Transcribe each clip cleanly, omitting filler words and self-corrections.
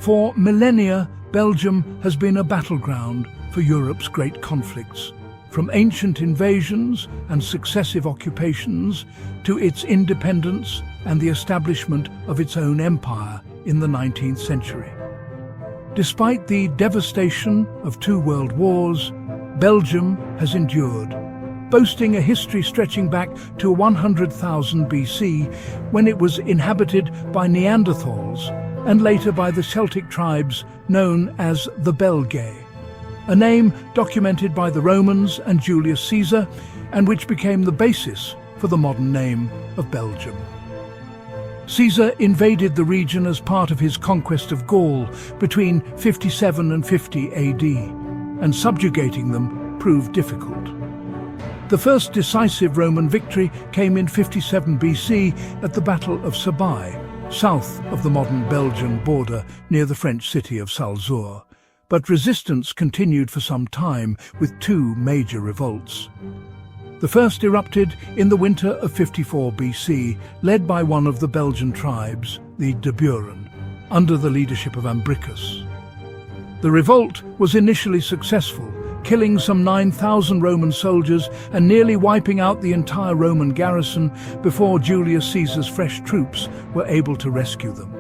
For millennia, Belgium has been a battleground for Europe's great conflicts, from ancient invasions and successive occupations to its independence and the establishment of its own empire in the 19th century. Despite the devastation of 2 world wars, Belgium has endured, boasting a history stretching back to 100,000 BC, when it was inhabited by Neanderthals and later by the Celtic tribes known as the Belgae, a name documented by the Romans and Julius Caesar, and which became the basis for the modern name of Belgium. Caesar invaded the region as part of his conquest of Gaul between 57 and 50 AD, and subjugating them proved difficult. The first decisive Roman victory came in 57 BC at the Battle of Sabai, south of the modern Belgian border near the French city of Salzur. But resistance continued for some time with 2 major revolts. The first erupted in the winter of 54 BC, led by one of the Belgian tribes, the De Buren, under the leadership of Ambricus. The revolt was initially successful, killing some 9,000 Roman soldiers and nearly wiping out the entire Roman garrison before Julius Caesar's fresh troops were able to rescue them.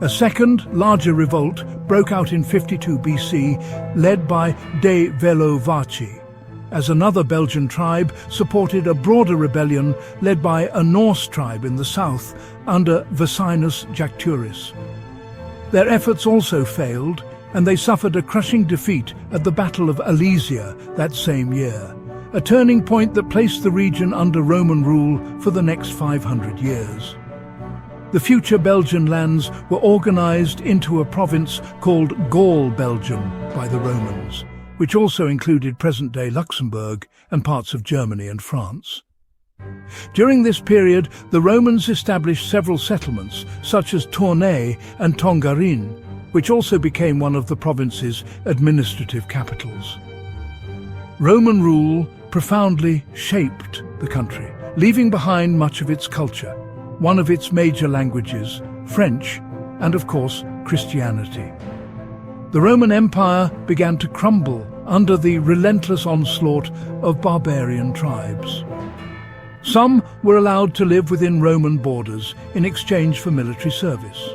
A second, larger revolt broke out in 52 BC, led by De Velovaci, as another Belgian tribe supported a broader rebellion led by a Norse tribe in the south under Vasinus Jacturis. Their efforts also failed, and they suffered a crushing defeat at the Battle of Alesia that same year, a turning point that placed the region under Roman rule for the next 500 years. The future Belgian lands were organized into a province called Gaul Belgium by the Romans, which also included present-day Luxembourg and parts of Germany and France. During this period, the Romans established several settlements, such as Tournai and Tongarin, which also became one of the province's administrative capitals. Roman rule profoundly shaped the country, leaving behind much of its culture, one of its major languages, French, and of course, Christianity. The Roman Empire began to crumble under the relentless onslaught of barbarian tribes. Some were allowed to live within Roman borders in exchange for military service.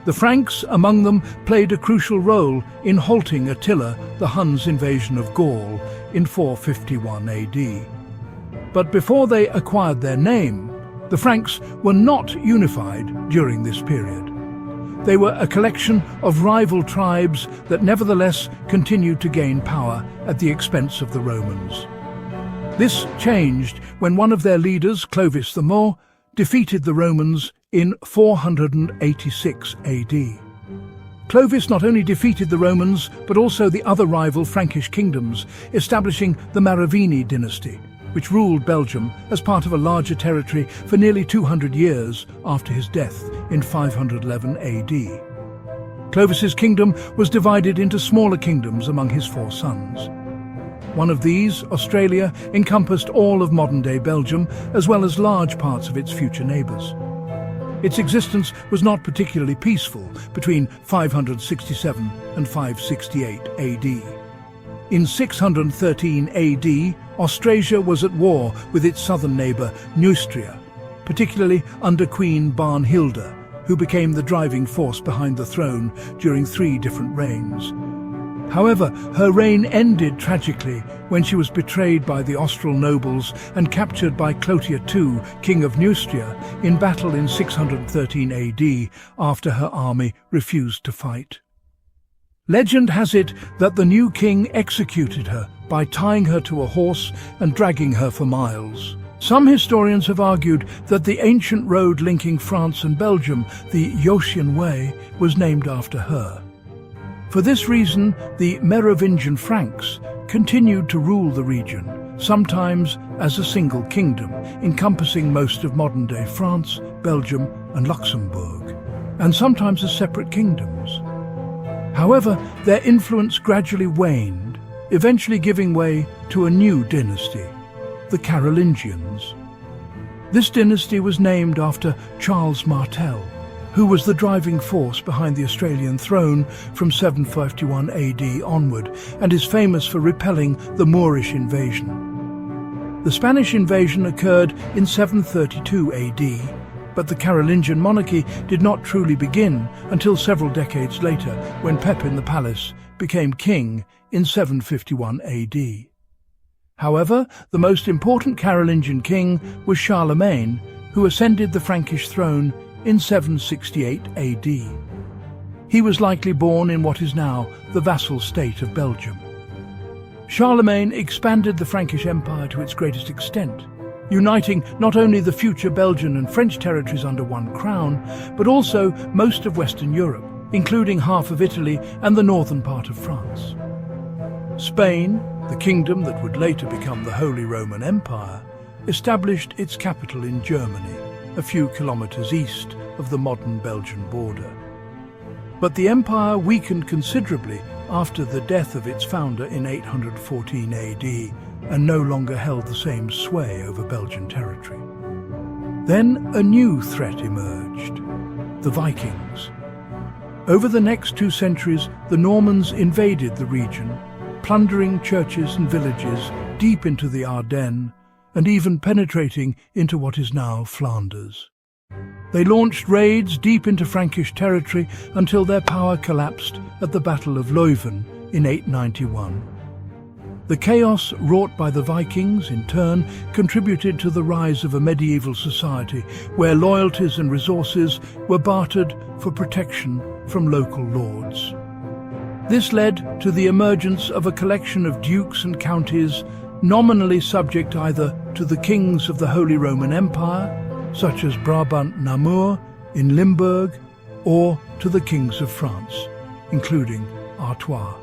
The Franks, among them, played a crucial role in halting Attila the Hun's invasion of Gaul in 451 AD. But before they acquired their name, the Franks were not unified during this period. They were a collection of rival tribes that nevertheless continued to gain power at the expense of the Romans. This changed when one of their leaders, Clovis the More, defeated the Romans in 486 AD. Clovis not only defeated the Romans, but also the other rival Frankish kingdoms, establishing the Merovini dynasty, which ruled Belgium as part of a larger territory for nearly 200 years after his death in 511 AD. Clovis's kingdom was divided into smaller kingdoms among his 4 sons. One of these, Australia, encompassed all of modern-day Belgium, as well as large parts of its future neighbours. Its existence was not particularly peaceful between 567 and 568 AD. In 613 AD, Austrasia was at war with its southern neighbour, Neustria, particularly under Queen Barnhilda, who became the driving force behind the throne during 3 different reigns. However, her reign ended tragically when she was betrayed by the Austral nobles and captured by Clotaire II, king of Neustria, in battle in 613 AD after her army refused to fight. Legend has it that the new king executed her by tying her to a horse and dragging her for miles. Some historians have argued that the ancient road linking France and Belgium, the Jotian Way, was named after her. For this reason, the Merovingian Franks continued to rule the region, sometimes as a single kingdom, encompassing most of modern-day France, Belgium and Luxembourg, and sometimes as separate kingdoms. However, their influence gradually waned, eventually giving way to a new dynasty, the Carolingians. This dynasty was named after Charles Martel, who was the driving force behind the Australian throne from 751 AD onward, and is famous for repelling the Moorish invasion. The Spanish invasion occurred in 732 AD, but the Carolingian monarchy did not truly begin until several decades later, when Pepin the Palace became king in 751 AD. However, the most important Carolingian king was Charlemagne, who ascended the Frankish throne in 768 AD. He was likely born in what is now the vassal state of Belgium. Charlemagne expanded the Frankish Empire to its greatest extent, uniting not only the future Belgian and French territories under one crown, but also most of Western Europe, including half of Italy and the northern part of France. Spain, the kingdom that would later become the Holy Roman Empire, established its capital in Germany, a few kilometers east of the modern Belgian border. But the empire weakened considerably after the death of its founder in 814 AD, and no longer held the same sway over Belgian territory. Then a new threat emerged: the Vikings. Over the next 2 centuries, the Normans invaded the region, plundering churches and villages deep into the Ardennes, and even penetrating into what is now Flanders. They launched raids deep into Frankish territory until their power collapsed at the Battle of Leuven in 891. The chaos wrought by the Vikings, in turn, contributed to the rise of a medieval society where loyalties and resources were bartered for protection from local lords. This led to the emergence of a collection of dukes and counties nominally subject either to the kings of the Holy Roman Empire, such as Brabant-Namur in Limburg, or to the kings of France, including Artois.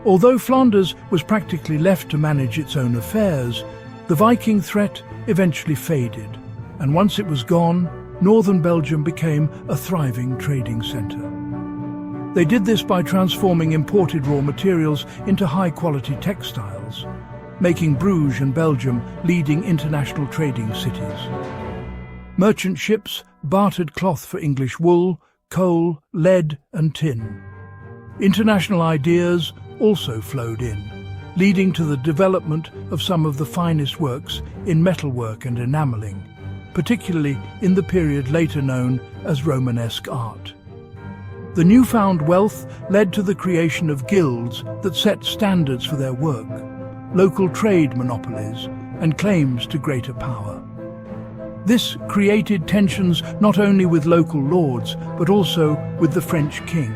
Although Flanders was practically left to manage its own affairs, the Viking threat eventually faded, and once it was gone, northern Belgium became a thriving trading centre. They did this by transforming imported raw materials into high-quality textiles, making Bruges and Belgium leading international trading cities. Merchant ships bartered cloth for English wool, coal, lead and tin. International ideas also flowed in, leading to the development of some of the finest works in metalwork and enamelling, particularly in the period later known as Romanesque art. The newfound wealth led to the creation of guilds that set standards for their work, local trade monopolies, and claims to greater power. This created tensions not only with local lords, but also with the French king.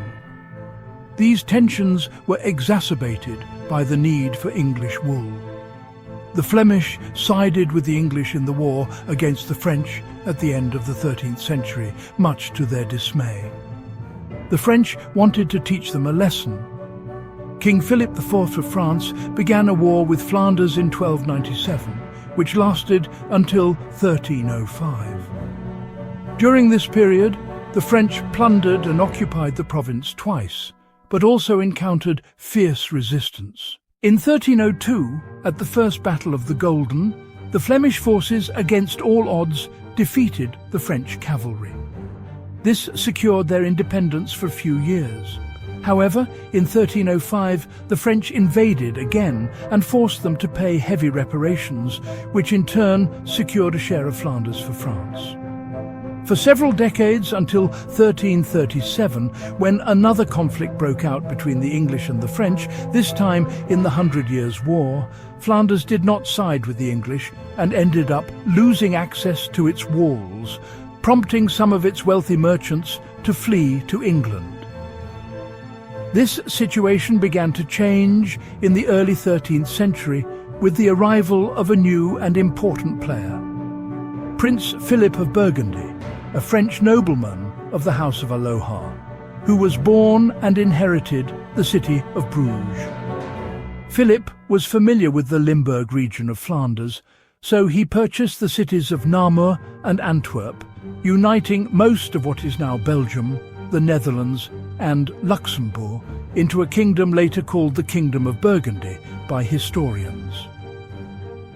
These tensions were exacerbated by the need for English wool. The Flemish sided with the English in the war against the French at the end of the 13th century, much to their dismay. The French wanted to teach them a lesson. King Philip IV of France began a war with Flanders in 1297, which lasted until 1305. During this period, the French plundered and occupied the province twice, but also encountered fierce resistance. In 1302, at the First Battle of the Golden, the Flemish forces, against all odds, defeated the French cavalry. This secured their independence for a few years. However, in 1305, the French invaded again and forced them to pay heavy reparations, which in turn secured a share of Flanders for France. For several decades, until 1337, when another conflict broke out between the English and the French, this time in the 100 Years' War, Flanders did not side with the English and ended up losing access to its walls, prompting some of its wealthy merchants to flee to England. This situation began to change in the early 13th century with the arrival of a new and important player, Prince Philip of Burgundy, a French nobleman of the House of Aloha, who was born and inherited the city of Bruges. Philip was familiar with the Limburg region of Flanders, so he purchased the cities of Namur and Antwerp, uniting most of what is now Belgium, the Netherlands and Luxembourg into a kingdom later called the Kingdom of Burgundy by historians.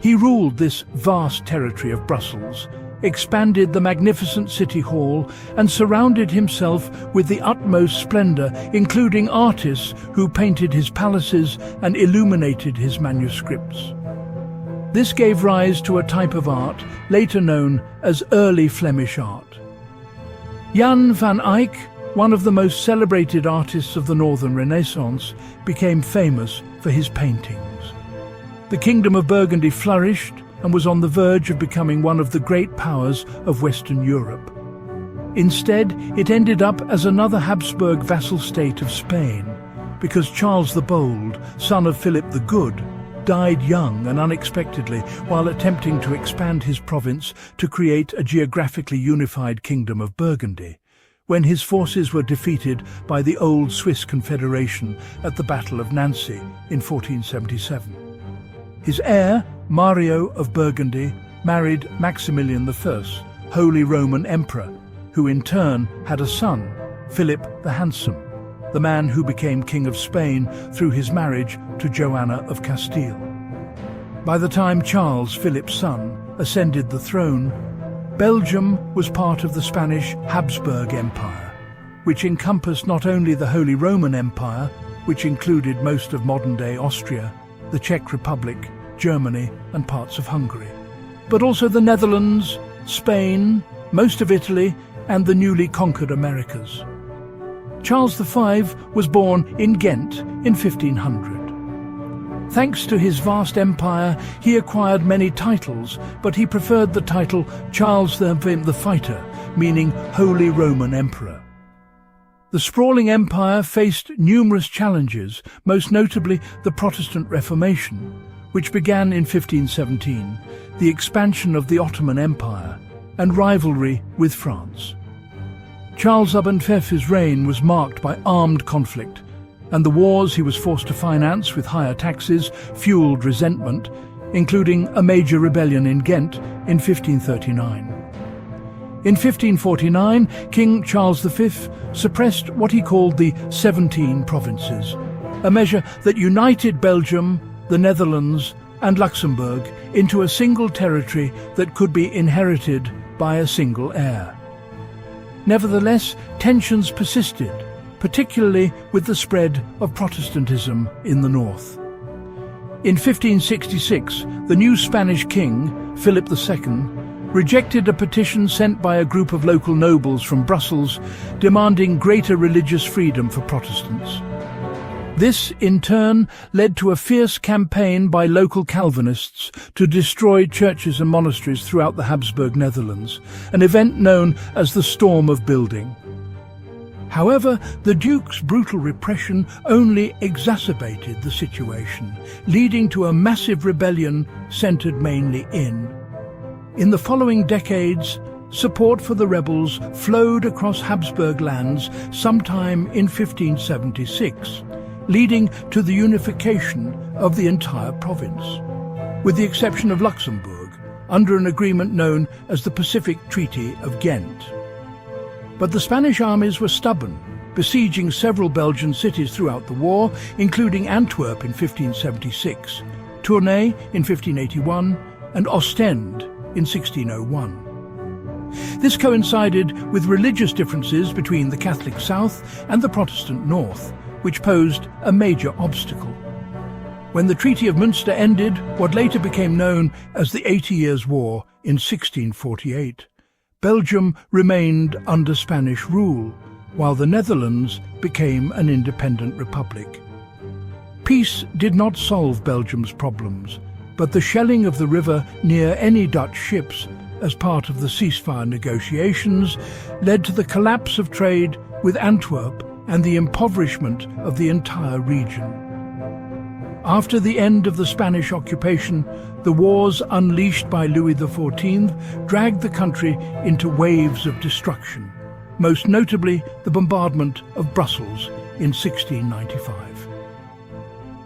He ruled this vast territory of Brussels expanded the magnificent city hall and surrounded himself with the utmost splendor, including artists who painted his palaces and illuminated his manuscripts. This gave rise to a type of art later known as early Flemish art. Jan van Eyck, one of the most celebrated artists of the Northern Renaissance, became famous for his paintings. The Kingdom of Burgundy flourished and was on the verge of becoming one of the great powers of Western Europe. Instead, it ended up as another Habsburg vassal state of Spain, because Charles the Bold, son of Philip the Good, died young and unexpectedly while attempting to expand his province to create a geographically unified Kingdom of Burgundy, when his forces were defeated by the old Swiss Confederation at the Battle of Nancy in 1477. His heir, Mario of Burgundy, married Maximilian I, Holy Roman Emperor, who in turn had a son, Philip the Handsome, the man who became King of Spain through his marriage to Joanna of Castile. By the time Charles, Philip's son, ascended the throne, Belgium was part of the Spanish Habsburg Empire, which encompassed not only the Holy Roman Empire, which included most of modern-day Austria, the Czech Republic, Germany and parts of Hungary, but also the Netherlands, Spain, most of Italy and the newly conquered Americas. Charles V was born in Ghent in 1500. Thanks to his vast empire, he acquired many titles, but he preferred the title Charles the Fighter, meaning Holy Roman Emperor. The sprawling empire faced numerous challenges, most notably the Protestant Reformation, which began in 1517, the expansion of the Ottoman Empire, and rivalry with France. Charles Abunfef's reign was marked by armed conflict, and the wars he was forced to finance with higher taxes fueled resentment, including a major rebellion in Ghent in 1539. In 1549, King Charles V suppressed what he called the 17 provinces, a measure that united Belgium, the Netherlands and Luxembourg into a single territory that could be inherited by a single heir. Nevertheless, tensions persisted, particularly with the spread of Protestantism in the north. In 1566, the new Spanish king, Philip II, rejected a petition sent by a group of local nobles from Brussels demanding greater religious freedom for Protestants. This, in turn, led to a fierce campaign by local Calvinists to destroy churches and monasteries throughout the Habsburg Netherlands, an event known as the Storm of Building. However, the Duke's brutal repression only exacerbated the situation, leading to a massive rebellion centered mainly in the following decades, support for the rebels flowed across Habsburg lands sometime in 1576, leading to the unification of the entire province, with the exception of Luxembourg, under an agreement known as the Pacific Treaty of Ghent. But the Spanish armies were stubborn, besieging several Belgian cities throughout the war, including Antwerp in 1576, Tournai in 1581, and Ostend in 1601. This coincided with religious differences between the Catholic South and the Protestant North, which posed a major obstacle. When the Treaty of Münster ended what later became known as the 80 Years' War in 1648, Belgium remained under Spanish rule, while the Netherlands became an independent republic. Peace did not solve Belgium's problems, but the shelling of the river near any Dutch ships as part of the ceasefire negotiations led to the collapse of trade with Antwerp and the impoverishment of the entire region. After the end of the Spanish occupation, the wars unleashed by Louis XIV dragged the country into waves of destruction, most notably the bombardment of Brussels in 1695.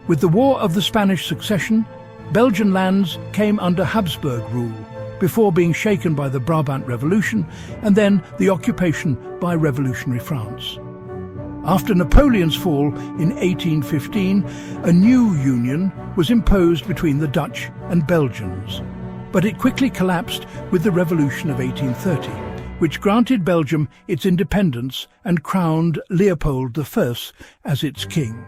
With the War of the Spanish Succession, Belgian lands came under Habsburg rule, before being shaken by the Brabant Revolution and then the occupation by revolutionary France. After Napoleon's fall in 1815, a new union was imposed between the Dutch and Belgians. But it quickly collapsed with the Revolution of 1830, which granted Belgium its independence and crowned Leopold I as its king.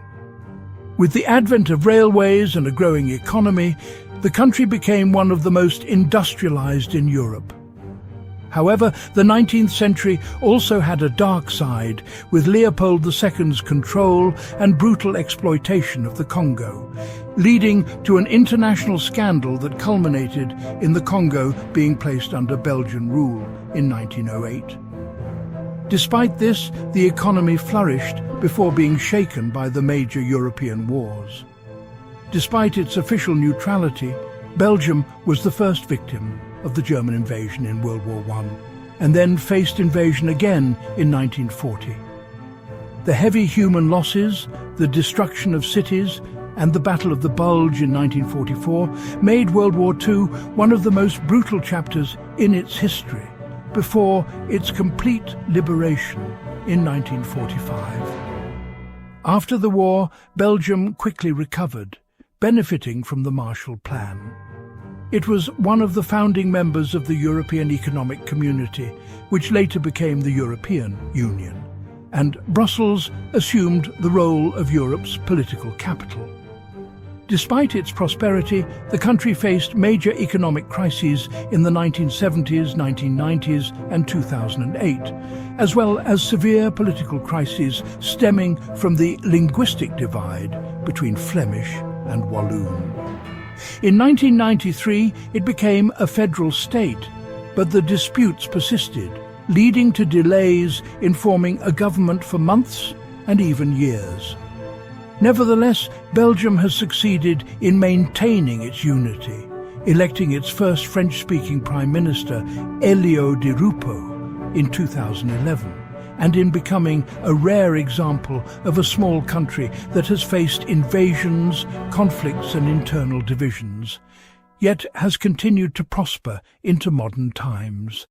With the advent of railways and a growing economy, the country became one of the most industrialized in Europe. However, the 19th century also had a dark side, with Leopold II's control and brutal exploitation of the Congo, leading to an international scandal that culminated in the Congo being placed under Belgian rule in 1908. Despite this, the economy flourished before being shaken by the major European wars. Despite its official neutrality, Belgium was the first victim of the German invasion in World War I, and then faced invasion again in 1940. The heavy human losses, the destruction of cities, and the Battle of the Bulge in 1944 made World War II one of the most brutal chapters in its history, before its complete liberation in 1945. After the war, Belgium quickly recovered, benefiting from the Marshall Plan. It was one of the founding members of the European Economic Community, which later became the European Union, and Brussels assumed the role of Europe's political capital. Despite its prosperity, the country faced major economic crises in the 1970s, 1990s and 2008, as well as severe political crises stemming from the linguistic divide between Flemish and Walloon. In 1993, it became a federal state, but the disputes persisted, leading to delays in forming a government for months and even years. Nevertheless, Belgium has succeeded in maintaining its unity, electing its first French-speaking Prime Minister, Elio Di Rupo, in 2011, and in becoming a rare example of a small country that has faced invasions, conflicts and internal divisions, yet has continued to prosper into modern times.